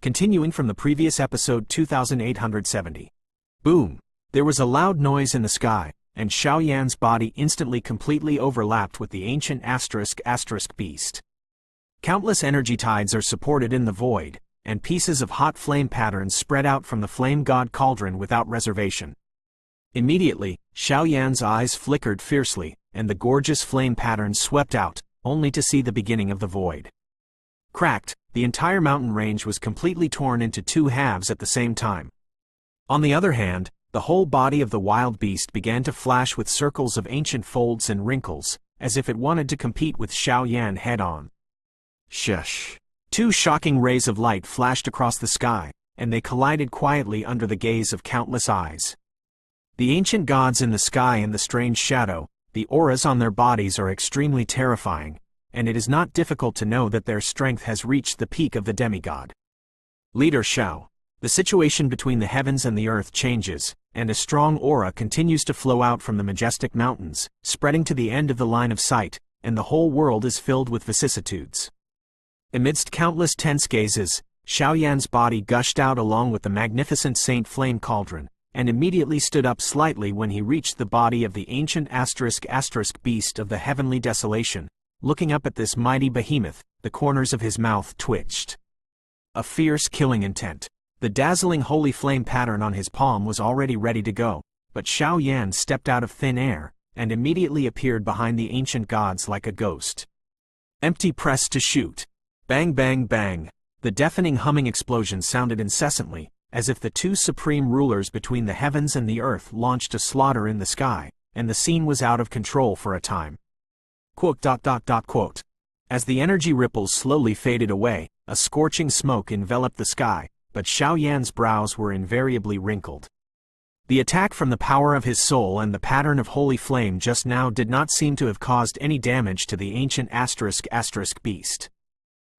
Continuing from the previous episode 2870. Boom! There was a loud noise in the sky, and Xiao Yan's body instantly completely overlapped with the ancient *** beast. Countless energy tides are supported in the void, and pieces of hot flame patterns spread out from the flame god cauldron without reservation. Immediately, Xiao Yan's eyes flickered fiercely, and the gorgeous flame patterns swept out, only to see the beginning of the void. Cracked, the entire mountain range was completely torn into two halves at the same time. On the other hand, the whole body of the wild beast began to flash with circles of ancient folds and wrinkles, as if it wanted to compete with Xiao Yan head-on. Shush! Two shocking rays of light flashed across the sky, and they collided quietly under the gaze of countless eyes. The ancient gods in the sky and the strange shadow, the auras on their bodies are extremely terrifying, and it is not difficult to know that their strength has reached the peak of the demigod. Leader Xiao, the situation between the heavens and the earth changes, and a strong aura continues to flow out from the majestic mountains, spreading to the end of the line of sight, and the whole world is filled with vicissitudes. Amidst countless tense gazes, Xiao Yan's body gushed out along with the magnificent Saint Flame Cauldron, and immediately stood up slightly when he reached the body of the ancient ** beast of the heavenly desolation. Looking up at this mighty behemoth, the corners of his mouth twitched. A fierce killing intent. The dazzling holy flame pattern on his palm was already ready to go, but Xiao Yan stepped out of thin air, and immediately appeared behind the ancient gods like a ghost. Empty press to shoot. Bang bang bang. The deafening humming explosion sounded incessantly, as if the two supreme rulers between the heavens and the earth launched a slaughter in the sky, and the scene was out of control for a time. As the energy ripples slowly faded away, a scorching smoke enveloped the sky, but Xiao Yan's brows were invariably wrinkled. The attack from the power of his soul and the pattern of holy flame just now did not seem to have caused any damage to the ancient ** beast.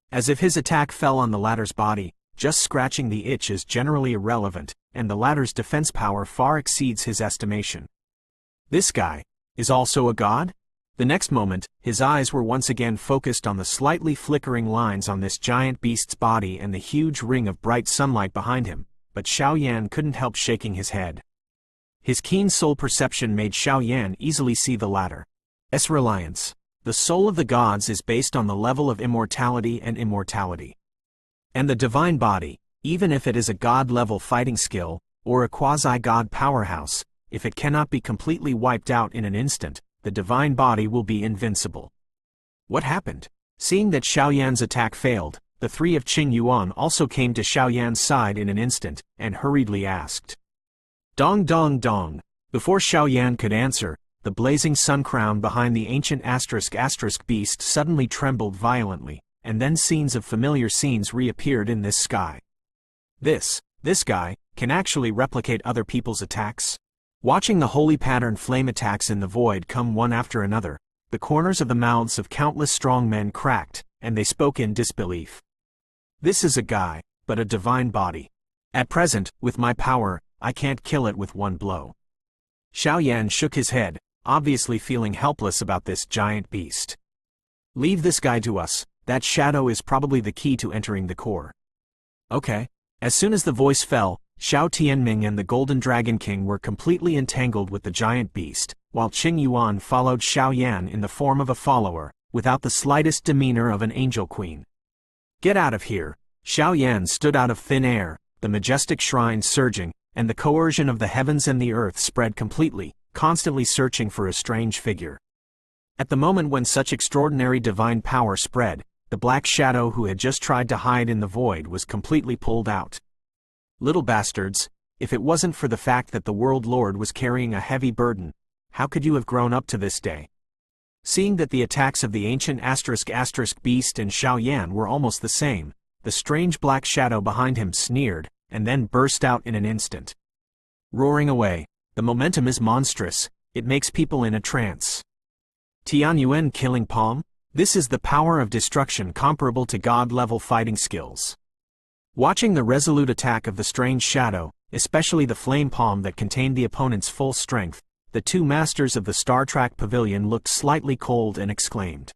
As if his attack fell on the latter's body, just scratching the itch is generally irrelevant, and the latter's defense power far exceeds his estimation. This guy is also a god? The next moment, his eyes were once again focused on the slightly flickering lines on this giant beast's body and the huge ring of bright sunlight behind him, but Xiao Yan couldn't help shaking his head. His keen soul perception made Xiao Yan easily see the latter's reliance. The soul of the gods is based on the level of immortality and immortality. And the divine body, even if it is a god-level fighting skill, or a quasi-god powerhouse, if it cannot be completely wiped out in an instant, the divine body will be invincible. What happened? Seeing that Xiao Yan's attack failed, the three of Tian Yuan also came to Xiao Yan's side in an instant, and hurriedly asked. Dong dong dong. Before Xiao Yan could answer, the blazing sun crown behind the ancient ** beast suddenly trembled violently, and then scenes of familiar scenes reappeared in this sky. This guy, can actually replicate other people's attacks? Watching the holy pattern flame attacks in the void come one after another, the corners of the mouths of countless strong men cracked, and they spoke in disbelief. This is a guy, but a divine body. At present, with my power, I can't kill it with one blow. Xiao Yan shook his head, obviously feeling helpless about this giant beast. Leave this guy to us, that shadow is probably the key to entering the core. Okay. As soon as the voice fell, Xiao Tianming and the Golden Dragon King were completely entangled with the giant beast, while Tian Yuan followed Xiao Yan in the form of a follower, without the slightest demeanor of an angel queen. Get out of here! Xiao Yan stood out of thin air, the majestic shrine surging, and the coercion of the heavens and the earth spread completely, constantly searching for a strange figure. At the moment when such extraordinary divine power spread, the black shadow who had just tried to hide in the void was completely pulled out. Little bastards, if it wasn't for the fact that the World Lord was carrying a heavy burden, how could you have grown up to this day? Seeing that the attacks of the ancient ** beast and Xiao Yan were almost the same, the strange black shadow behind him sneered, and then burst out in an instant. Roaring away, the momentum is monstrous, it makes people in a trance. Tian Yuan killing palm? This is the power of destruction comparable to god-level fighting skills. Watching the resolute attack of the strange shadow, especially the flame palm that contained the opponent's full strength, the two masters of the Star Trek Pavilion looked slightly cold and exclaimed.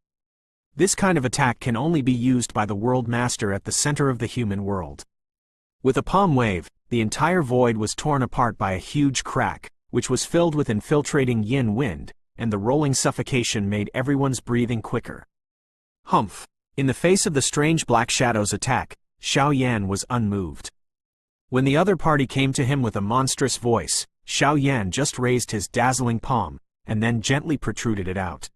This kind of attack can only be used by the World Master at the center of the human world. With a palm wave, the entire void was torn apart by a huge crack, which was filled with infiltrating yin wind, and the rolling suffocation made everyone's breathing quicker. Humph! In the face of the strange black shadow's attack, Xiao Yan was unmoved. When the other party came to him with a monstrous voice, Xiao Yan just raised his dazzling palm, and then gently protruded it out.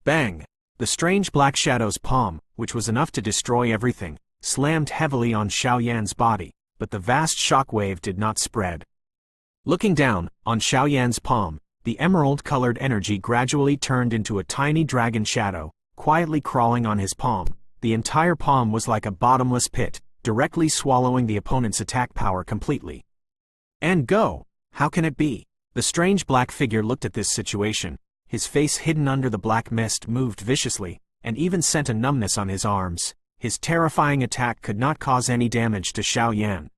Bang! The strange black shadow's palm, which was enough to destroy everything, slammed heavily on Xiao Yan's body, but the vast shockwave did not spread. Looking down, on Xiao Yan's palm, the emerald-colored energy gradually turned into a tiny dragon shadow, quietly crawling on his palm. The entire palm was like a bottomless pit, directly swallowing the opponent's attack power completely. And go! How can it be? The strange black figure looked at this situation. His face hidden under the black mist moved viciously, and even sent a numbness on his arms. His terrifying attack could not cause any damage to Xiao Yan.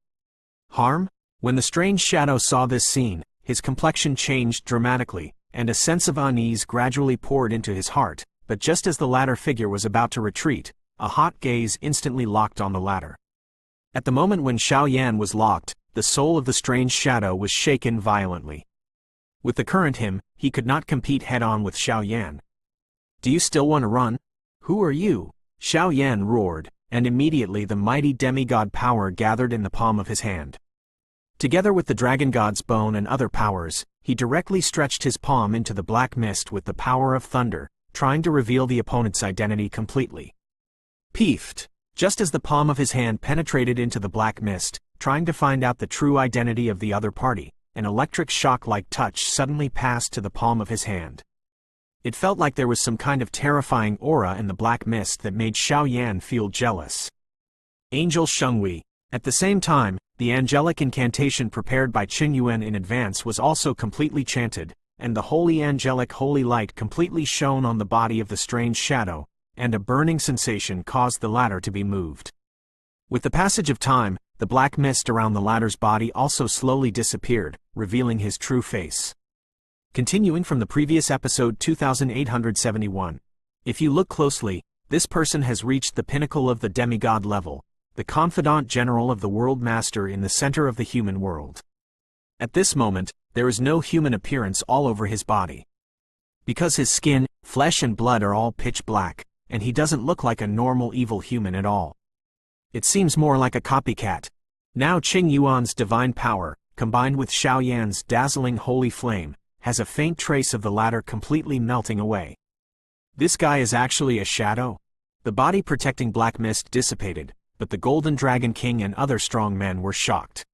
Harm? When the strange shadow saw this scene, his complexion changed dramatically, and a sense of unease gradually poured into his heart, but just as the latter figure was about to retreat, a hot gaze instantly locked on the latter. At the moment when Xiao Yan was locked, the soul of the strange shadow was shaken violently. With the current him, he could not compete head-on with Xiao Yan. Do you still want to run? Who are you? Xiao Yan roared, and immediately the mighty demigod power gathered in the palm of his hand. Together with the dragon god's bone and other powers, he directly stretched his palm into the black mist with the power of thunder, trying to reveal the opponent's identity completely. Peefed! Just as the palm of his hand penetrated into the black mist, trying to find out the true identity of the other party, an electric shock-like touch suddenly passed to the palm of his hand. It felt like there was some kind of terrifying aura in the black mist that made Xiao Yan feel jealous. Angel Shenghui. At the same time, the angelic incantation prepared by Tian Yuanzi in advance was also completely chanted, and the holy angelic holy light completely shone on the body of the strange shadow, and a burning sensation caused the latter to be moved. With the passage of time, the black mist around the latter's body also slowly disappeared, revealing his true face. Continuing from the previous episode 2871. If you look closely, this person has reached the pinnacle of the demigod level, the confidant general of the world master in the center of the human world. At this moment, there is no human appearance all over his body. Because his skin, flesh and blood are all pitch black, and he doesn't look like a normal evil human at all. It seems more like a copycat. Now Tian Yuanzi's divine power, combined with Xiao Yan's dazzling holy flame, has a faint trace of the latter completely melting away. This guy is actually a shadow? The body protecting black mist dissipated, but the Golden Dragon King and other strong men were shocked.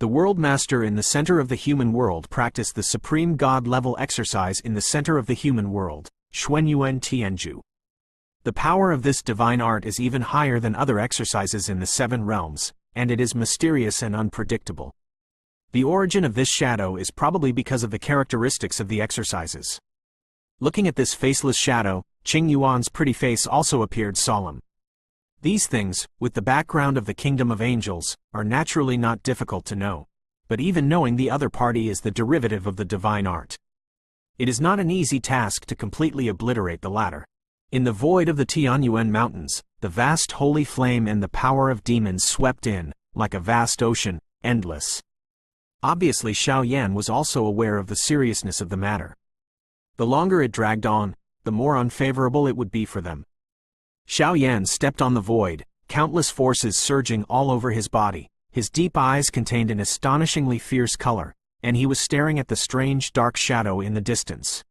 The World Master in the center of the human world practiced the supreme god-level exercise in the center of the human world, Xuanyuan Tianju. The power of this divine art is even higher than other exercises in the seven realms, and it is mysterious and unpredictable. The origin of this shadow is probably because of the characteristics of the exercises. Looking at this faceless shadow, Tian Yuanzi's pretty face also appeared solemn. These things, with the background of the kingdom of angels, are naturally not difficult to know. But even knowing the other party is the derivative of the divine art. It is not an easy task to completely obliterate the latter. In the void of the Tian Yuanzi mountains, the vast holy flame and the power of demons swept in, like a vast ocean, endless. Obviously Xiao Yan was also aware of the seriousness of the matter. The longer it dragged on, the more unfavorable it would be for them. Xiao Yan stepped on the void, countless forces surging all over his body. His deep eyes contained an astonishingly fierce color, and he was staring at the strange dark shadow in the distance.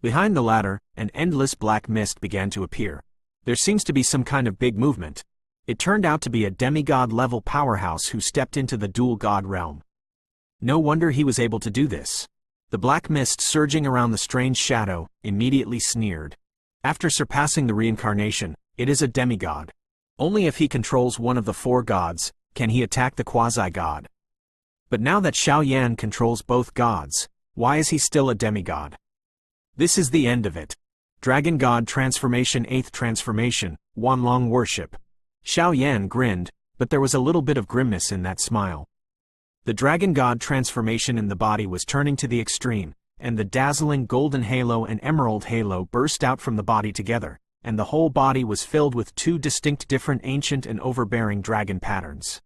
Behind the latter, an endless black mist began to appear. There seems to be some kind of big movement. It turned out to be a demigod-level powerhouse who stepped into the dual god realm. No wonder he was able to do this. The black mist surging around the strange shadow immediately sneered. After surpassing the reincarnation, it is a demigod. Only if he controls one of the four gods, can he attack the quasi-god. But now that Xiao Yan controls both gods, why is he still a demigod? This is the end of it. Dragon God Transformation 8th Transformation, Wanlong Worship. Xiao Yan grinned, but there was a little bit of grimness in that smile. The Dragon God transformation in the body was turning to the extreme, and the dazzling golden halo and emerald halo burst out from the body together, and the whole body was filled with two distinct different ancient and overbearing dragon patterns.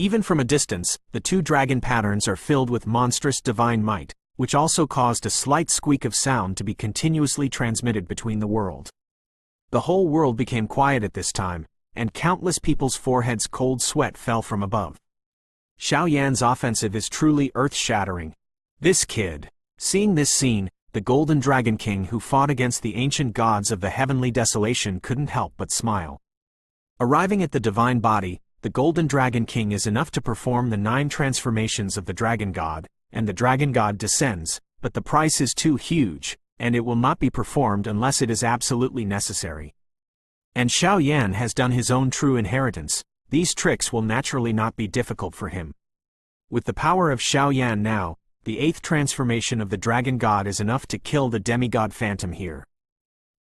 Even from a distance, the two dragon patterns are filled with monstrous divine might, which also caused a slight squeak of sound to be continuously transmitted between the world. The whole world became quiet at this time, and countless people's foreheads cold sweat fell from above. Xiao Yan's offensive is truly earth-shattering. This kid. Seeing this scene, the Golden Dragon King who fought against the ancient gods of the heavenly desolation couldn't help but smile. Arriving at the divine body, the Golden Dragon King is enough to perform the 9 transformations of the Dragon God, and the Dragon God descends, but the price is too huge, and it will not be performed unless it is absolutely necessary. And Xiao Yan has done his own true inheritance. These tricks will naturally not be difficult for him. With the power of Xiao Yan now, the 8th transformation of the Dragon God is enough to kill the demigod phantom here.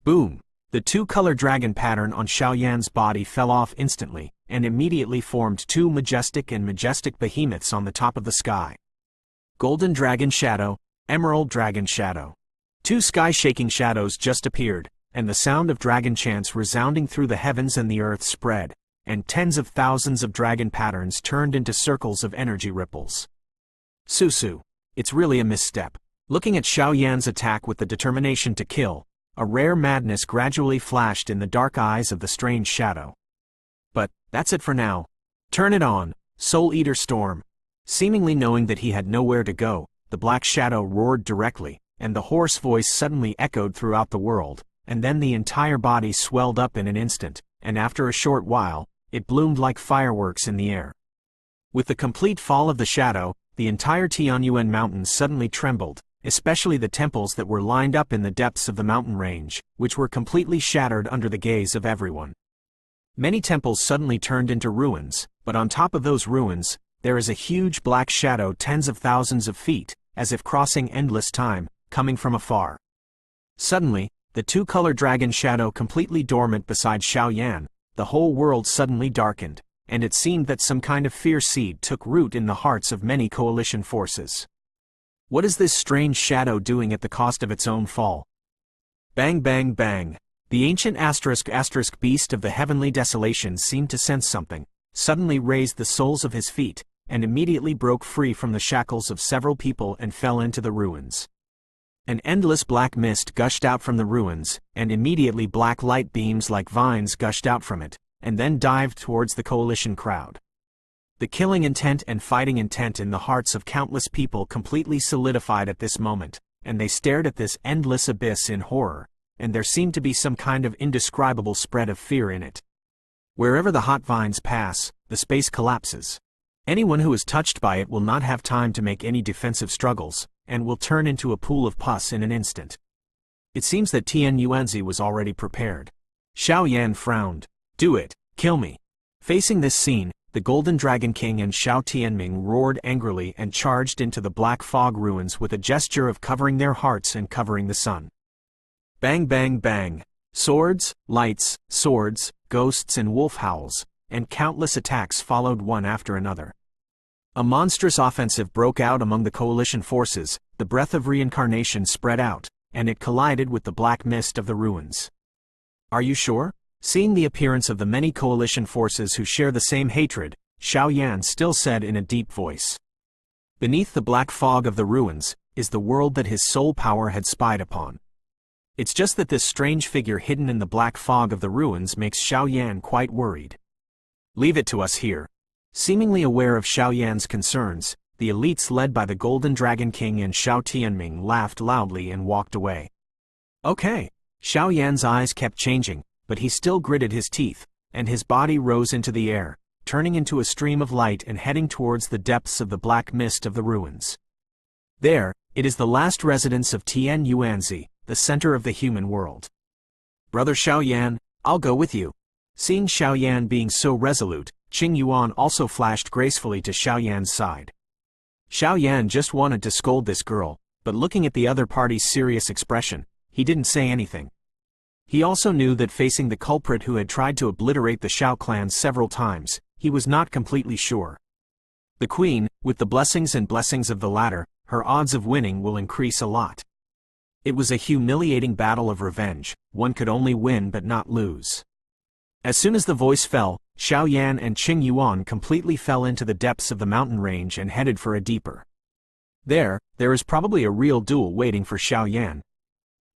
Boom! The 2-color dragon pattern on Xiao Yan's body fell off instantly, and immediately formed 2 majestic behemoths on the top of the sky. Golden Dragon Shadow, Emerald Dragon Shadow. 2 sky-shaking shadows just appeared, and the sound of dragon chants resounding through the heavens and the earth spread, and tens of thousands of dragon patterns turned into circles of energy ripples. Susu. It's really a misstep. Looking at Xiao Yan's attack with the determination to kill, a rare madness gradually flashed in the dark eyes of the strange shadow. But, that's it for now. Turn it on, Soul Eater Storm. Seemingly knowing that he had nowhere to go, the black shadow roared directly, and the hoarse voice suddenly echoed throughout the world, and then the entire body swelled up in an instant, and after a short while, it bloomed like fireworks in the air. With the complete fall of the shadow, the entire Tianyuan mountains suddenly trembled, especially the temples that were lined up in the depths of the mountain range, which were completely shattered under the gaze of everyone. Many temples suddenly turned into ruins, but on top of those ruins, there is a huge black shadow tens of thousands of feet, as if crossing endless time, coming from afar. Suddenly, the 2-color dragon shadow completely dormant beside Xiao Yan, the whole world suddenly darkened, and it seemed that some kind of fear seed took root in the hearts of many coalition forces. What is this strange shadow doing at the cost of its own fall? Bang bang bang. The ancient *** beast of the heavenly desolation seemed to sense something, suddenly raised the soles of his feet, and immediately broke free from the shackles of several people and fell into the ruins. An endless black mist gushed out from the ruins, and immediately black light beams like vines gushed out from it, and then dived towards the coalition crowd. The killing intent and fighting intent in the hearts of countless people completely solidified at this moment, and they stared at this endless abyss in horror, and there seemed to be some kind of indescribable spread of fear in it. Wherever the hot vines pass, the space collapses. Anyone who is touched by it will not have time to make any defensive struggles, and will turn into a pool of pus in an instant. It seems that Tian Yuanzi was already prepared. Xiao Yan frowned. Do it, kill me. Facing this scene, the Golden Dragon King and Xiao Tianming roared angrily and charged into the black fog ruins with a gesture of covering their hearts and covering the sun. Bang bang bang. Swords, lights, swords, ghosts and wolf howls, and countless attacks followed one after another. A monstrous offensive broke out among the coalition forces, the breath of reincarnation spread out, and it collided with the black mist of the ruins. Are you sure? Seeing the appearance of the many coalition forces who share the same hatred, Xiao Yan still said in a deep voice. Beneath the black fog of the ruins, is the world that his soul power had spied upon. It's just that this strange figure hidden in the black fog of the ruins makes Xiao Yan quite worried. Leave it to us here. Seemingly aware of Xiao Yan's concerns, the elites led by the Golden Dragon King and Xiao Tianming laughed loudly and walked away. Okay. Xiao Yan's eyes kept changing, but he still gritted his teeth, and his body rose into the air, turning into a stream of light and heading towards the depths of the black mist of the ruins. There, it is the last residence of Tian Yuanzi, the center of the human world. Brother Xiao Yan, I'll go with you. Seeing Xiao Yan being so resolute, Qing Yuan also flashed gracefully to Xiao Yan's side. Xiao Yan just wanted to scold this girl, but looking at the other party's serious expression, he didn't say anything. He also knew that facing the culprit who had tried to obliterate the Xiao clan several times, he was not completely sure. The queen, with the blessings of the latter, her odds of winning will increase a lot. It was a humiliating battle of revenge, one could only win but not lose. As soon as the voice fell, Xiao Yan and Qing Yuan completely fell into the depths of the mountain range and headed for a deeper. There is probably a real duel waiting for Xiao Yan.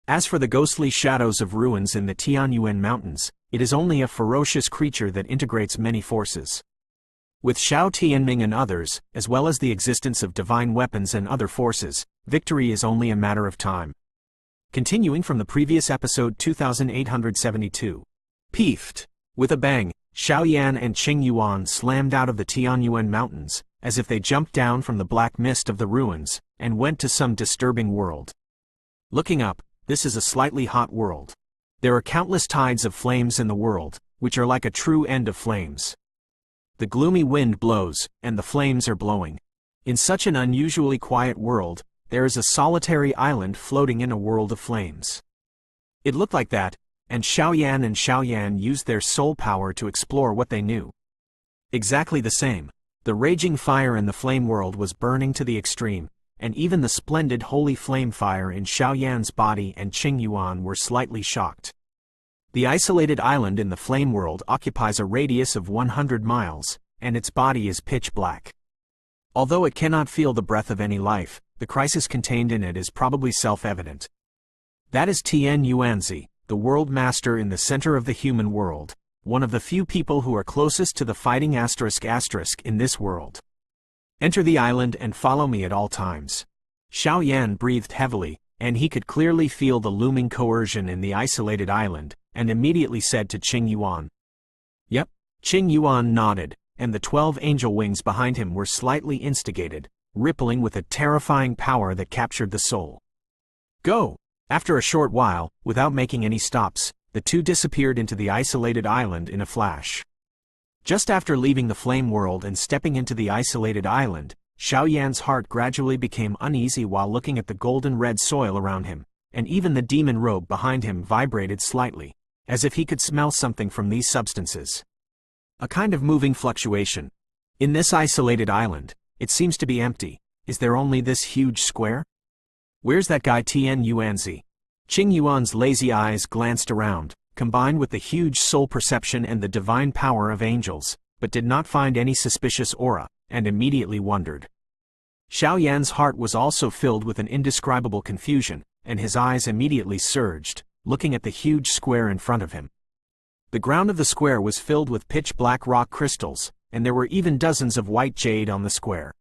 As for the ghostly shadows of ruins in the Tian Yuanzi mountains, it is only a ferocious creature that integrates many forces. With Xiao Tianming and others, as well as the existence of divine weapons and other forces, victory is only a matter of time. Continuing from the previous episode 2872. Peefed. With a bang, Xiao Yan and Qing Yuan slammed out of the Tian Yuanzi mountains, as if they jumped down from the black mist of the ruins, and went to some disturbing world. Looking up, this is a slightly hot world. There are countless tides of flames in the world, which are like a true end of flames. The gloomy wind blows, and the flames are blowing. In such an unusually quiet world, there is a solitary island floating in a world of flames. It looked like that, and Xiao Yan used their soul power to explore what they knew. Exactly the same. The raging fire in the flame world was burning to the extreme, and even the splendid holy flame fire in Xiao Yan's body and Qing Yuan were slightly shocked. The isolated island in the flame world occupies a radius of 100 miles, and its body is pitch black. Although it cannot feel the breath of any life, the crisis contained in it is probably self-evident. That is Tian Yuanzi, the world master in the center of the human world, one of the few people who are closest to the fighting *** in this world. Enter the island and follow me at all times. Xiao Yan breathed heavily, and he could clearly feel the looming coercion in the isolated island, and immediately said to Qing Yuan. Yep. Qing Yuan nodded, and the 12 angel wings behind him were slightly instigated, rippling with a terrifying power that captured the soul. Go! After a short while, without making any stops, the two disappeared into the isolated island in a flash. Just after leaving the flame world and stepping into the isolated island, Xiao Yan's heart gradually became uneasy while looking at the golden red soil around him, and even the demon robe behind him vibrated slightly, as if he could smell something from these substances. A kind of moving fluctuation. In this isolated island, it seems to be empty. Is there only this huge square? Where's that guy Tian Yuanzi? Qing Yuan's lazy eyes glanced around, combined with the huge soul perception and the divine power of angels, but did not find any suspicious aura, and immediately wondered. Xiao Yan's heart was also filled with an indescribable confusion, and his eyes immediately surged, looking at the huge square in front of him. The ground of the square was filled with pitch-black rock crystals, and there were even dozens of white jade on the square.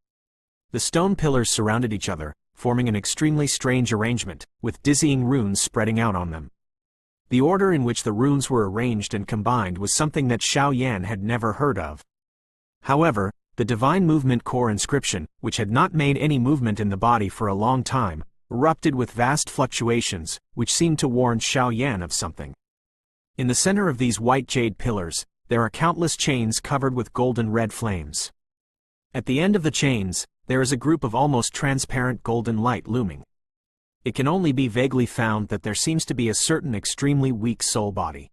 The stone pillars surrounded each other, forming an extremely strange arrangement, with dizzying runes spreading out on them. The order in which the runes were arranged and combined was something that Xiao Yan had never heard of. However, the divine movement core inscription, which had not made any movement in the body for a long time, erupted with vast fluctuations, which seemed to warn Xiao Yan of something. In the center of these white jade pillars, there are countless chains covered with golden red flames. At the end of the chains, there is a group of almost transparent golden light looming. It can only be vaguely found that there seems to be a certain extremely weak soul body.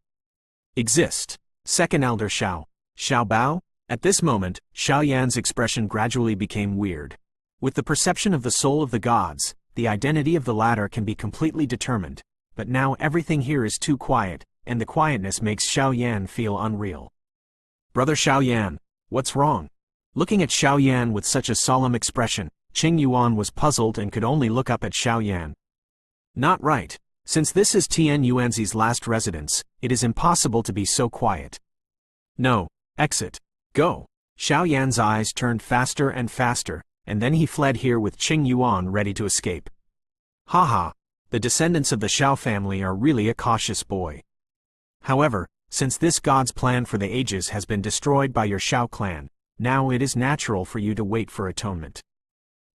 Exist. Second Elder Xiao. Xiao Bao? At this moment, Xiao Yan's expression gradually became weird. With the perception of the soul of the gods, the identity of the latter can be completely determined, but now everything here is too quiet, and the quietness makes Xiao Yan feel unreal. Brother Xiao Yan, what's wrong? Looking at Xiao Yan with such a solemn expression, Qing Yuan was puzzled and could only look up at Xiao Yan. Not right. Since this is Tian Yuanzi's last residence, it is impossible to be so quiet. No. Exit. Go. Xiao Yan's eyes turned faster and faster, and then he fled here with Qing Yuan ready to escape. Haha. The descendants of the Xiao family are really a cautious boy. However, since this god's plan for the ages has been destroyed by your Xiao clan, now it is natural for you to wait for atonement.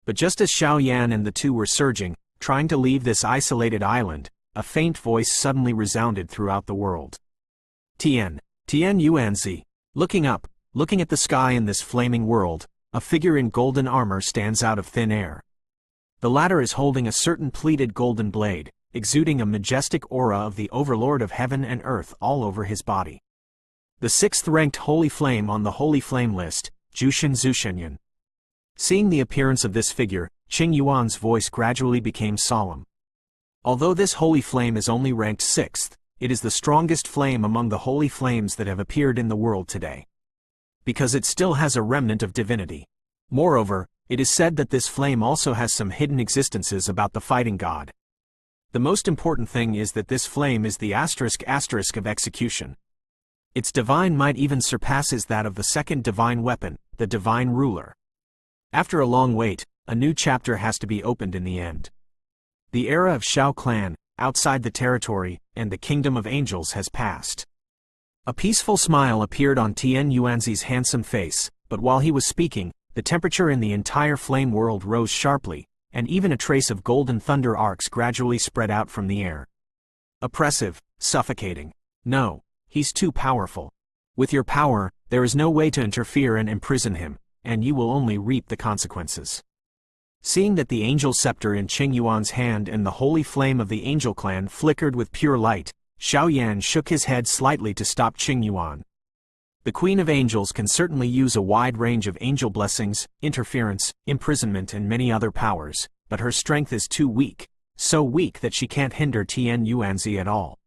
But just as Xiao Yan and the two were surging, trying to leave this isolated island, a faint voice suddenly resounded throughout the world. Tian Yuanzi. Looking up, looking at the sky in this flaming world, a figure in golden armor stands out of thin air. The latter is holding a certain pleated golden blade, exuding a majestic aura of the overlord of heaven and earth all over his body. The 6th-ranked holy flame on the holy flame list, Jushin Zushenyan. Seeing the appearance of this figure, Qing Yuan's voice gradually became solemn. Although this holy flame is only ranked 6th, it is the strongest flame among the holy flames that have appeared in the world today. because it still has a remnant of divinity. Moreover, it is said that this flame also has some hidden existences about the fighting god. The most important thing is that this flame is the asterisk of execution. Its divine might even surpasses that of the second divine weapon, the divine ruler. After a long wait, a new chapter has to be opened in the end. The era of Shao clan, outside the territory, and the kingdom of angels has passed. A peaceful smile appeared on Tian Yuanzi's handsome face, but while he was speaking, the temperature in the entire flame world rose sharply, and even a trace of golden thunder arcs gradually spread out from the air. Oppressive, suffocating. No, he's too powerful. With your power, there is no way to interfere and imprison him, and you will only reap the consequences. Seeing that the angel scepter in Tian Yuanzi's hand and the holy flame of the angel clan flickered with pure light, Xiaoyan shook his head slightly to stop Tian Yuanzi. The Queen of Angels can certainly use a wide range of angel blessings, interference, imprisonment and many other powers, but her strength is too weak, so weak that she can't hinder Tian Yuanzi at all.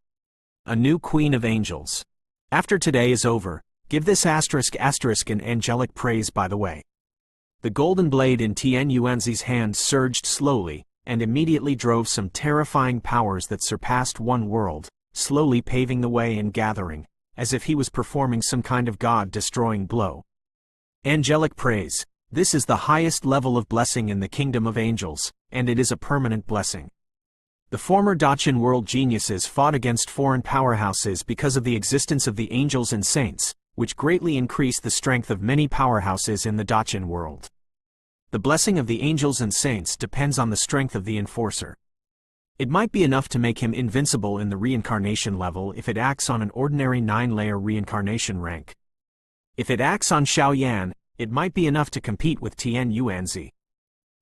A new Queen of Angels. After today is over, give this asterisk an angelic praise by the way. The golden blade in Tian Yuanzi's hand surged slowly, and immediately drove some terrifying powers that surpassed one world, slowly paving the way and gathering, as if he was performing some kind of god-destroying blow. Angelic praise. This is the highest level of blessing in the kingdom of angels, and it is a permanent blessing. The former Dachan world geniuses fought against foreign powerhouses because of the existence of the angels and saints, which greatly increased the strength of many powerhouses in the Dachan world. The blessing of the angels and saints depends on the strength of the enforcer. It might be enough to make him invincible in the reincarnation level if it acts on an ordinary 9-layer reincarnation rank. If it acts on Xiaoyan, it might be enough to compete with Tian Yuanzi.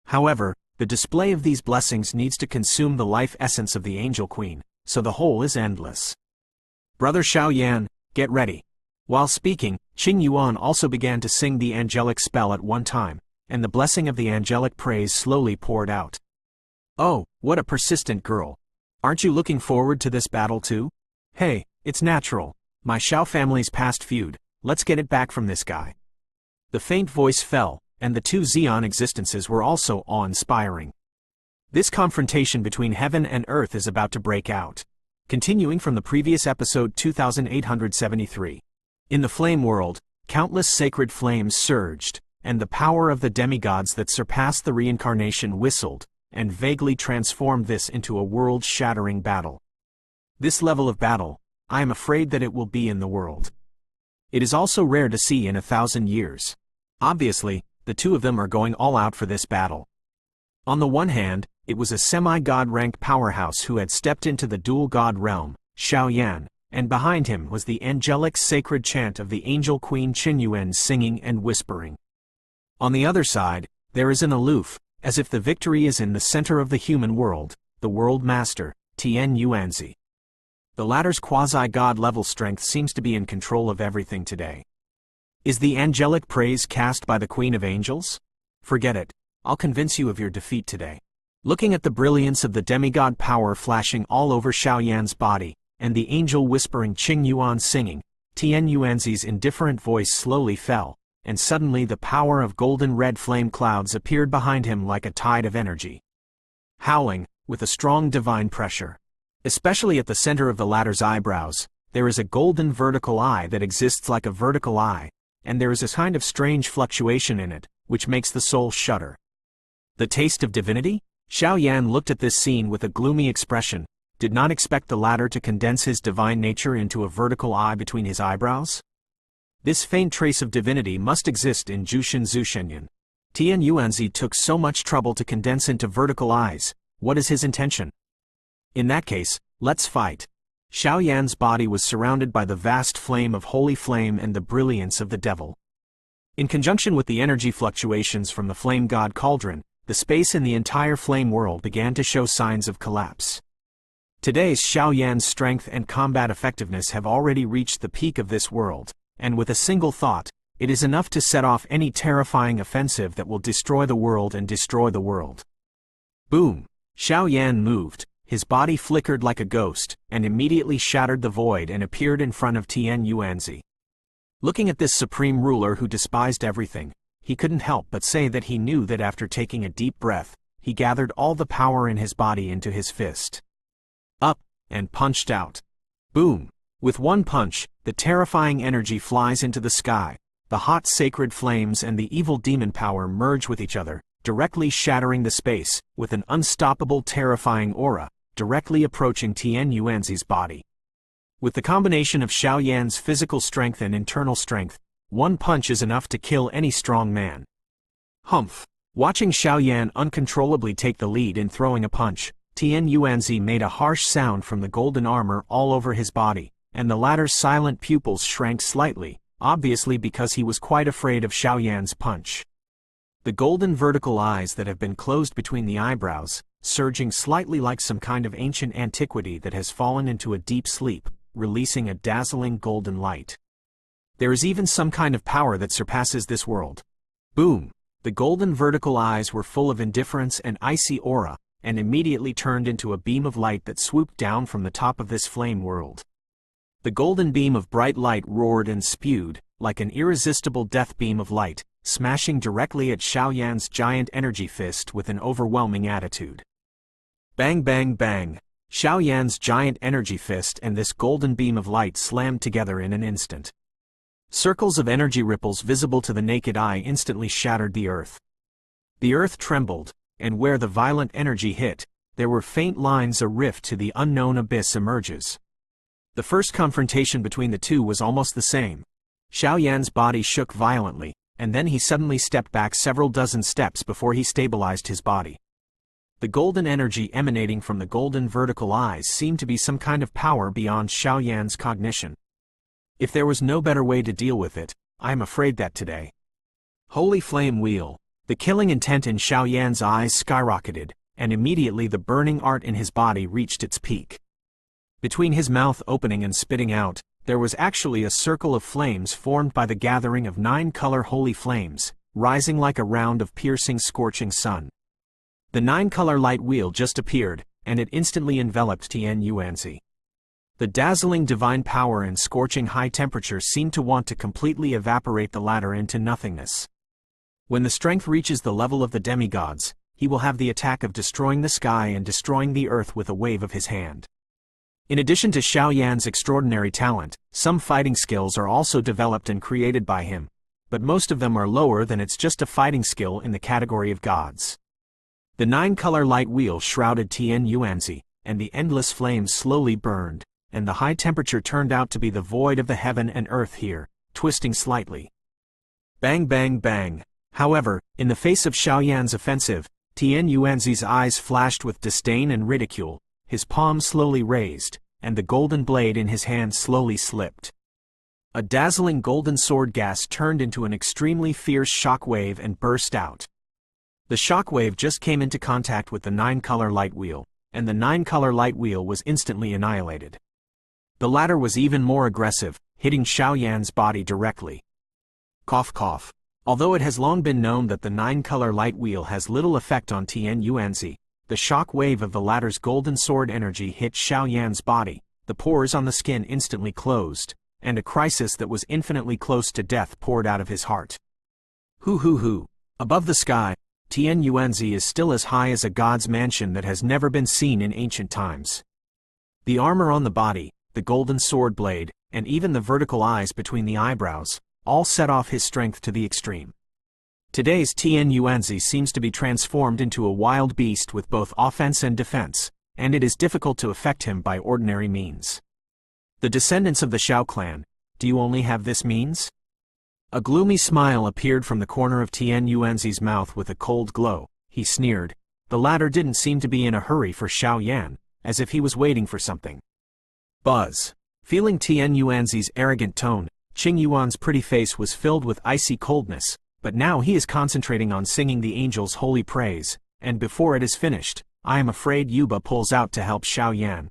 However, the display of these blessings needs to consume the life essence of the Angel Queen, so the whole is endless. Brother Xiaoyan, get ready. While speaking, Tian Yuan also began to sing the angelic spell at one time, and the blessing of the angelic praise slowly poured out. Oh, what a persistent girl. Aren't you looking forward to this battle too? Hey, it's natural. My Shao family's past feud, let's get it back from this guy. The faint voice fell, and the two Xeon existences were also awe-inspiring. This confrontation between heaven and earth is about to break out. Continuing from the previous episode 2873. In the flame world, countless sacred flames surged, and the power of the demigods that surpassed the reincarnation whistled, and vaguely transformed this into a world-shattering battle. This level of battle, I am afraid that it will be in the world. It is also rare to see in 1,000 years. Obviously, the two of them are going all out for this battle. On the one hand, it was a semi-god rank powerhouse who had stepped into the dual god realm, Xiaoyan, and behind him was the angelic sacred chant of the angel queen Tian Yuanzi singing and whispering. On the other side, there is an aloof, as if the victory is in the center of the human world, the world master, Tian Yuanzi. The latter's quasi-god level strength seems to be in control of everything today. Is the angelic praise cast by the Queen of Angels? Forget it, I'll convince you of your defeat today. Looking at the brilliance of the demigod power flashing all over Xiaoyan's body, and the angel whispering Tian Yuan singing, Tian Yuanzi's indifferent voice slowly fell, and suddenly the power of golden red flame clouds appeared behind him like a tide of energy. Howling, with a strong divine pressure. Especially at the center of the latter's eyebrows, there is a golden vertical eye that exists like a vertical eye, and there is a kind of strange fluctuation in it, which makes the soul shudder. The taste of divinity? Xiaoyan looked at this scene with a gloomy expression, did not expect the latter to condense his divine nature into a vertical eye between his eyebrows. This faint trace of divinity must exist in Jushin Zushenyan. Tian Yuanzi took so much trouble to condense into vertical eyes, what is his intention? In that case, let's fight. Xiaoyan's body was surrounded by the vast flame of holy flame and the brilliance of the devil. In conjunction with the energy fluctuations from the flame god cauldron, the space in the entire flame world began to show signs of collapse. Today's Xiaoyan's strength and combat effectiveness have already reached the peak of this world, and with a single thought, it is enough to set off any terrifying offensive that will destroy the world and destroy the world. Boom! Xiaoyan moved, his body flickered like a ghost, and immediately shattered the void and appeared in front of Tian Yuanzi. Looking at this supreme ruler who despised everything, he couldn't help but say that he knew that after taking a deep breath, he gathered all the power in his body into his fist. Up, and punched out. Boom! With one punch, the terrifying energy flies into the sky. The hot sacred flames and the evil demon power merge with each other, directly shattering the space, with an unstoppable terrifying aura, directly approaching Tian Yuanzi's body. With the combination of Xiao Yan's physical strength and internal strength, one punch is enough to kill any strong man. Humph! Watching Xiao Yan uncontrollably take the lead in throwing a punch, Tian Yuanzi made a harsh sound from the golden armor all over his body, and the latter's silent pupils shrank slightly, obviously because he was quite afraid of Xiao Yan's punch. The golden vertical eyes that have been closed between the eyebrows, surging slightly like some kind of ancient antiquity that has fallen into a deep sleep, releasing a dazzling golden light. There is even some kind of power that surpasses this world. Boom! The golden vertical eyes were full of indifference and icy aura, and immediately turned into a beam of light that swooped down from the top of this flame world. The golden beam of bright light roared and spewed, like an irresistible death beam of light, smashing directly at Xiao Yan's giant energy fist with an overwhelming attitude. Bang bang bang! Xiao Yan's giant energy fist and this golden beam of light slammed together in an instant. Circles of energy ripples visible to the naked eye instantly shattered the earth. The earth trembled, and where the violent energy hit, there were faint lines. A rift to the unknown abyss emerges. The first confrontation between the two was almost the same. Xiao Yan's body shook violently, and then he suddenly stepped back several dozen steps before he stabilized his body. The golden energy emanating from the golden vertical eyes seemed to be some kind of power beyond Xiao Yan's cognition. If there was no better way to deal with it, I am afraid that today. Holy flame wheel! The killing intent in Xiao Yan's eyes skyrocketed, and immediately the burning art in his body reached its peak. Between his mouth opening and spitting out, there was actually a circle of flames formed by the gathering of 9-color holy flames, rising like a round of piercing scorching sun. The 9-color light wheel just appeared, and it instantly enveloped Tian Yuanzi. The dazzling divine power and scorching high temperature seemed to want to completely evaporate the latter into nothingness. When the strength reaches the level of the demigods, he will have the attack of destroying the sky and destroying the earth with a wave of his hand. In addition to Xiao Yan's extraordinary talent, some fighting skills are also developed and created by him, but most of them are lower than it's just a fighting skill in the category of gods. The 9-color light wheel shrouded Tian Yuanzi, and the endless flames slowly burned, and the high temperature turned out to be the void of the heaven and earth here, twisting slightly. Bang bang bang! However, in the face of Xiao Yan's offensive, Tian Yuanzi's eyes flashed with disdain and ridicule, his palm slowly raised, and the golden blade in his hand slowly slipped. A dazzling golden sword gas turned into an extremely fierce shock wave and burst out. The shock wave just came into contact with the 9-color light wheel, and the 9-color light wheel was instantly annihilated. The latter was even more aggressive, hitting Xiao Yan's body directly. Cough cough. Although it has long been known that the 9-color light wheel has little effect on Tian Yuanzi, the shock wave of the latter's golden sword energy hit Xiao Yan's body, the pores on the skin instantly closed, and a crisis that was infinitely close to death poured out of his heart. Hoo hoo hoo. Above the sky, Tian Yuanzi is still as high as a god's mansion that has never been seen in ancient times. The armor on the body, the golden sword blade, and even the vertical eyes between the eyebrows, all set off his strength to the extreme. Today's Tian Yuanzi seems to be transformed into a wild beast with both offense and defense, and it is difficult to affect him by ordinary means. The descendants of the Xiao clan, do you only have this means? A gloomy smile appeared from the corner of Tian Yuanzi's mouth with a cold glow. He sneered. The latter didn't seem to be in a hurry for Xiao Yan, as if he was waiting for something. Buzz. Feeling Tian Yuanzi's arrogant tone, Qing Yuan's pretty face was filled with icy coldness, but now he is concentrating on singing the angel's holy praise, and before it is finished, I am afraid Yuba pulls out to help Xiao Yan.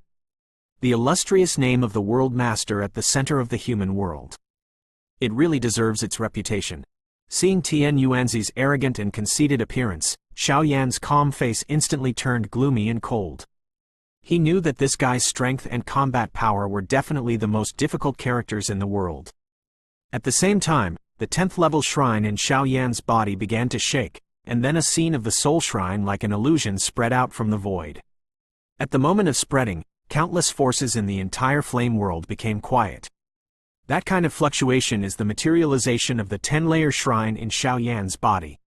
The illustrious name of the world master at the center of the human world. It really deserves its reputation. Seeing Tian Yuanzi's arrogant and conceited appearance, Xiao Yan's calm face instantly turned gloomy and cold. He knew that this guy's strength and combat power were definitely the most difficult characters in the world. At the same time, the 10th level shrine in Xiaoyan's body began to shake, and then a scene of the soul shrine like an illusion spread out from the void. At the moment of spreading, countless forces in the entire flame world became quiet. That kind of fluctuation is the materialization of the 10-layer shrine in Xiaoyan's body.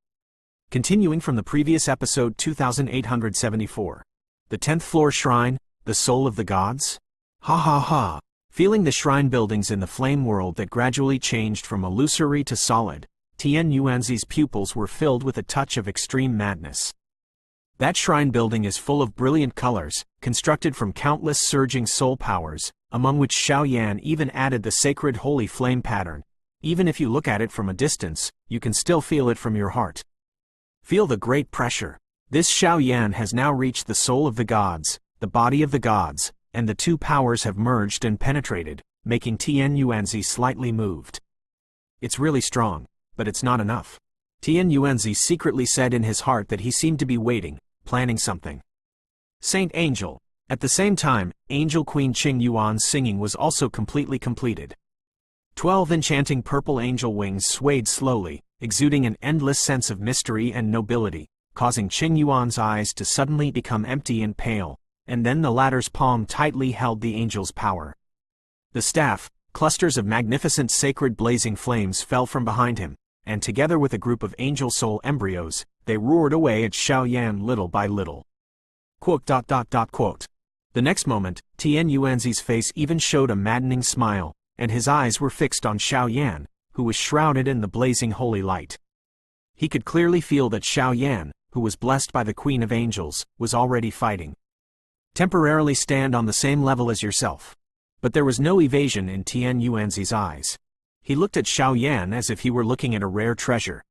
Continuing from the previous episode 2874. The 10th floor shrine, the soul of the gods? Ha ha ha. Feeling the shrine buildings in the flame world that gradually changed from illusory to solid, Tian Yuanzi's pupils were filled with a touch of extreme madness. That shrine building is full of brilliant colors, constructed from countless surging soul powers, among which Xiaoyan even added the sacred holy flame pattern. Even if you look at it from a distance, you can still feel it from your heart. Feel the great pressure. This Xiaoyan has now reached the soul of the gods, the body of the gods, and the two powers have merged and penetrated, making Tian Yuanzi slightly moved. It's really strong, but it's not enough. Tian Yuanzi secretly said in his heart that he seemed to be waiting, planning something. Saint Angel. At the same time, Angel Queen Qing Yuan's singing was also completely completed. 12 enchanting purple angel wings swayed slowly, exuding an endless sense of mystery and nobility, causing Qing Yuan's eyes to suddenly become empty and pale, and then the latter's palm tightly held the angel's power. The staff, clusters of magnificent sacred blazing flames fell from behind him, and together with a group of angel soul embryos, they roared away at Xiaoyan little by little. Quote. The next moment, Tian Yuanzi's face even showed a maddening smile, and his eyes were fixed on Xiaoyan, who was shrouded in the blazing holy light. He could clearly feel that Xiaoyan, who was blessed by the Queen of Angels, was already fighting. Temporarily stand on the same level as yourself. But there was no evasion in Tian Yuanzi's eyes. He looked at Xiaoyan as if he were looking at a rare treasure.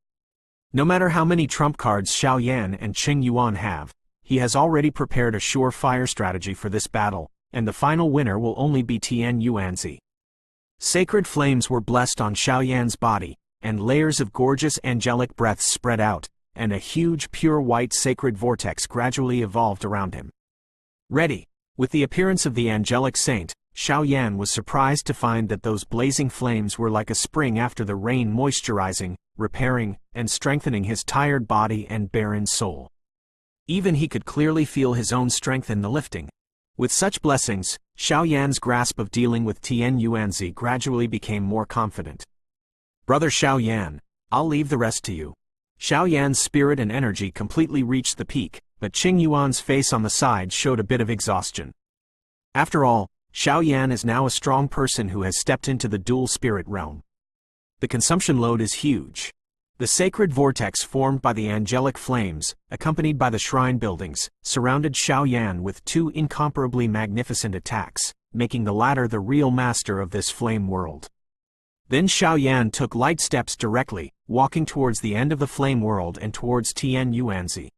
No matter how many trump cards Xiaoyan and Qing Yuan have, he has already prepared a surefire strategy for this battle, and the final winner will only be Tian Yuanzi. Sacred flames were blessed on Xiaoyan's body, and layers of gorgeous angelic breaths spread out, and a huge pure white sacred vortex gradually evolved around him. Ready. With the appearance of the angelic saint, Xiaoyan was surprised to find that those blazing flames were like a spring after the rain, moisturizing, repairing, and strengthening his tired body and barren soul. Even he could clearly feel his own strength in the lifting. With such blessings, Xiaoyan's grasp of dealing with Tian Yuanzi gradually became more confident. Brother Xiaoyan, I'll leave the rest to you. Xiaoyan's spirit and energy completely reached the peak, but Qing Yuan's face on the side showed a bit of exhaustion. After all, Xiaoyan is now a strong person who has stepped into the dual spirit realm. The consumption load is huge. The sacred vortex formed by the angelic flames, accompanied by the shrine buildings, surrounded Xiaoyan with two incomparably magnificent attacks, making the latter the real master of this flame world. Then Xiaoyan took light steps directly, walking towards the end of the flame world and towards Tian Yuanzi.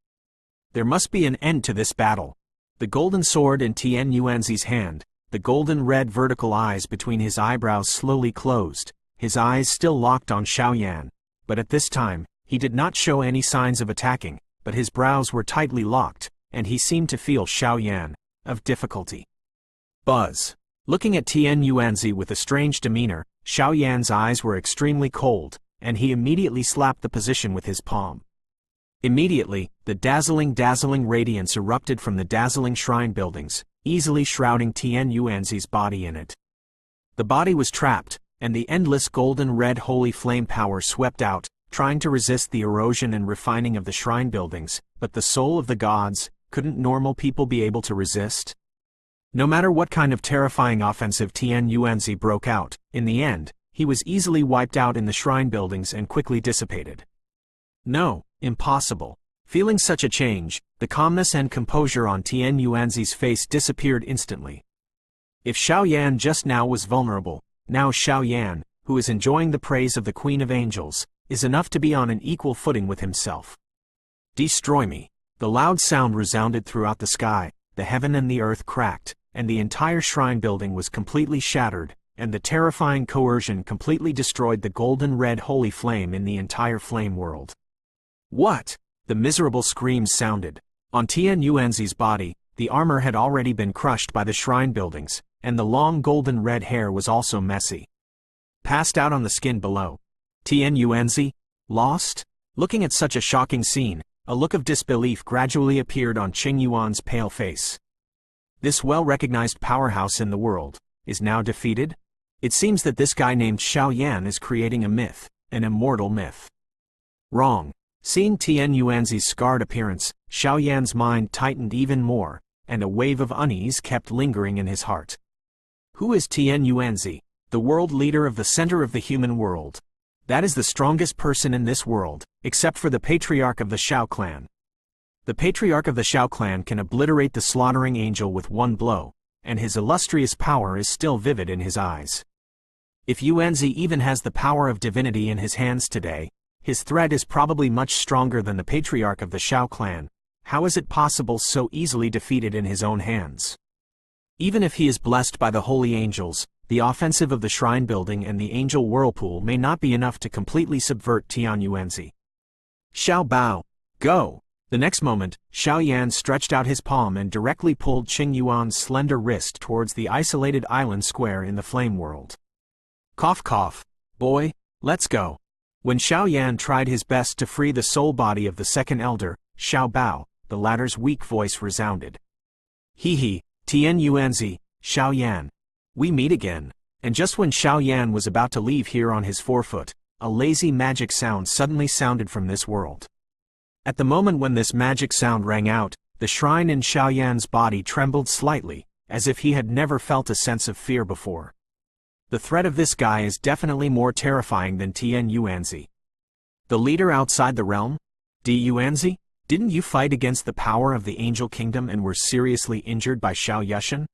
There must be an end to this battle. The golden sword in Tian Yuanzi's hand, the golden red vertical eyes between his eyebrows slowly closed, his eyes still locked on Xiaoyan. But at this time, he did not show any signs of attacking, but his brows were tightly locked, and he seemed to feel Xiaoyan of difficulty. Buzz. Looking at Tian Yuanzi with a strange demeanor, Xiaoyan's eyes were extremely cold, and he immediately slapped the position with his palm. Immediately, the dazzling radiance erupted from the dazzling shrine buildings, easily shrouding Tian Yuanzi's body in it. The body was trapped, and the endless golden red holy flame power swept out, trying to resist the erosion and refining of the shrine buildings, but the soul of the gods, couldn't normal people be able to resist? No matter what kind of terrifying offensive Tian Yuanzi broke out, in the end, he was easily wiped out in the shrine buildings and quickly dissipated. No, impossible. Feeling such a change, the calmness and composure on Tian Yuanzi's face disappeared instantly. If Xiaoyan just now was vulnerable, now Xiaoyan, who is enjoying the praise of the Queen of Angels, is enough to be on an equal footing with himself. Destroy me. The loud sound resounded throughout the sky, the heaven and the earth cracked, and the entire shrine building was completely shattered, and the terrifying coercion completely destroyed the golden red holy flame in the entire flame world. What? The miserable screams sounded. On Tian Yuanzi's body, the armor had already been crushed by the shrine buildings, and the long golden red hair was also messy. passed out on the skin below. Tian Yuanzi, lost? Looking at such a shocking scene, a look of disbelief gradually appeared on Qing Yuan's pale face. This well-recognized powerhouse in the world is now defeated? It seems that this guy named Xiao Yan is creating a myth, an immortal myth. Wrong. Seeing Tian Yuanzi's scarred appearance, Xiao Yan's mind tightened even more, and a wave of unease kept lingering in his heart. Who is Tian Yuanzi, the world leader of the center of the human world? That is the strongest person in this world, except for the patriarch of the Shao clan. The patriarch of the Shao clan can obliterate the slaughtering angel with one blow, and his illustrious power is still vivid in his eyes. If Yuanzi even has the power of divinity in his hands today, his threat is probably much stronger than the patriarch of the Shao clan. How is it possible so easily defeated in his own hands? Even if he is blessed by the holy angels, the offensive of the shrine building and the angel whirlpool may not be enough to completely subvert Tian Yuanzi. Xiao Bao, go! The next moment, Xiao Yan stretched out his palm and directly pulled Qing Yuan's slender wrist towards the isolated island square in the flame world. Cough cough, boy, let's go. When Xiao Yan tried his best to free the soul body of the second elder, Xiao Bao, the latter's weak voice resounded. He, Tian Yuanzi, Xiao Yan. We meet again. And just when Xiao Yan was about to leave here on his forefoot, a lazy magic sound suddenly sounded from this world. At the moment when this magic sound rang out, the shrine in Xiao Yan's body trembled slightly, as if he had never felt a sense of fear before. The threat of this guy is definitely more terrifying than Tian Yuanzi. The leader outside the realm? Yuanzi? Didn't you fight against the power of the angel kingdom and were seriously injured by Xiao Yushan?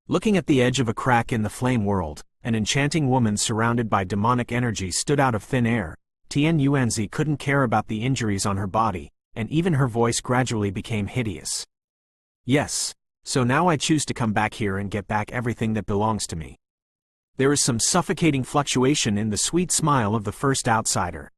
Looking at the edge of a crack in the flame world, an enchanting woman surrounded by demonic energy stood out of thin air. Tian Yuanzi couldn't care about the injuries on her body, and even her voice gradually became hideous. Yes, so now I choose to come back here and get back everything that belongs to me. There is some suffocating fluctuation in the sweet smile of the first outsider.